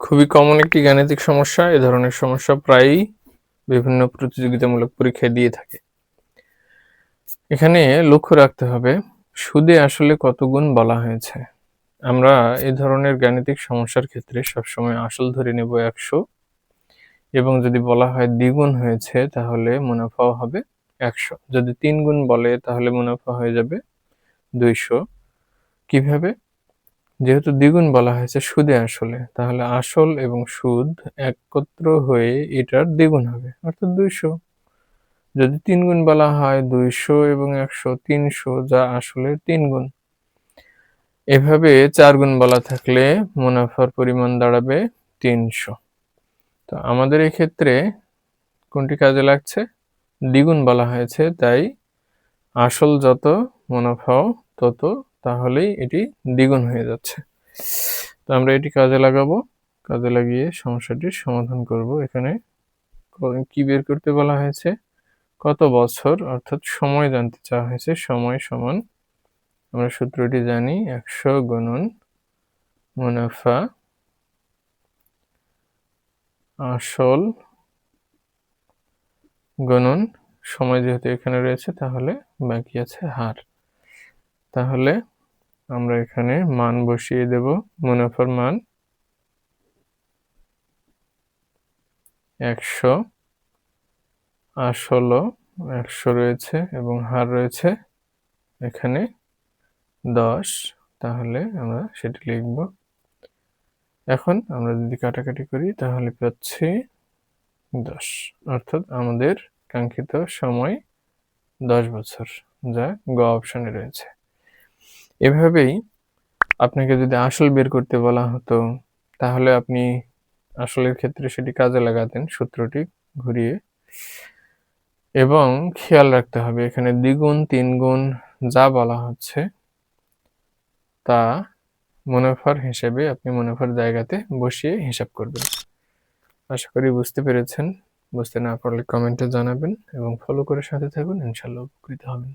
খুবই কমন একটি গাণিতিক সমস্যা। এ ধরনের সমস্যা প্রায়ই বিভিন্ন প্রতিযোগিতামূলক পরীক্ষায় দিয়ে থাকে। এখানে লক্ষ্য রাখতে হবে সুদে আসলে কত গুণ বলা হয়েছে। আমরা এই ধরনের গাণিতিক সমস্যার ক্ষেত্রে সবসময় আসল ধরে নেব 100 এবং যদি বলা হয় দ্বিগুণ হয়েছে তাহলে মুনাফাও হবে 100। যদি 3 গুণ বলে তাহলে মুনাফা হয়ে যাবে 200। কিভাবে? যেহেতু দ্বিগুণ বলা হয়েছে সুদে আসলে, তাহলে আসল এবং সুদ একত্র হয়ে এটার দ্বিগুণ হবে, অর্থাৎ 200। যদি 3 গুণ বলা হয় 200 এবং 100 300, যা আসলে 3 গুণ। এভাবে 4 গুণ বলা থাকলে মুনাফার পরিমাণ দাঁড়াবে 300। তো আমাদের এই ক্ষেত্রে কোনটি কাজে লাগছে? দ্বিগুণ বলা হয়েছে, তাই আসল যত মুনাফাও তত, তাহলেই এটি দ্বিগুণ হয়ে যাচ্ছে। তো আমরা এটি কাজে লাগাবো, কাজে লাগিয়ে সমস্যাটির সমাধান করব। এখানে কি বের করতে বলা হয়েছে? কত বছর, অর্থাৎ সময় জানতে চাওয়া হয়েছে। সময় সমান, আমরা সূত্রটি জানি, 100 গুণন মুনাফা আসল গুণন সময়, যেহেতু এখানে রয়েছে তাহলে বাকি আছে হার। তাহলে আমরা এখানে মান বসিয়ে দেব। মুনাফার মান 100, আসলও 100 রয়েছে এবং হার রয়েছে এখানে 10। তাহলে আমরা সেটি লিখব। এখন আমরা যদি কাটাকাটি করি তাহলে পাচ্ছি 10, অর্থাৎ আমাদের কাঙ্ক্ষিত সময় 10 বছর, যা গ অপশনে রয়েছে। এভাবেই আপনাকে যদি আসল বের করতে বলা হতো তাহলে আপনি আসলের ক্ষেত্রে সেটি কাজে লাগাতেন সূত্রটি ঘুরিয়ে। এবং খেয়াল রাখতে হবে এখানে দ্বিগুণ 3 গুণ যা বলা হচ্ছে তা মুনাফার হিসেবে আপনি মুনাফার জায়গাতে বসিয়ে হিসাব করবেন। আশা করি বুঝতে পেরেছেন। বুঝতে না পারলে কমেন্টে জানাবেন এবং ফলো করে সাথে থাকুন, ইনশাআল্লাহ উপকৃত হবেন।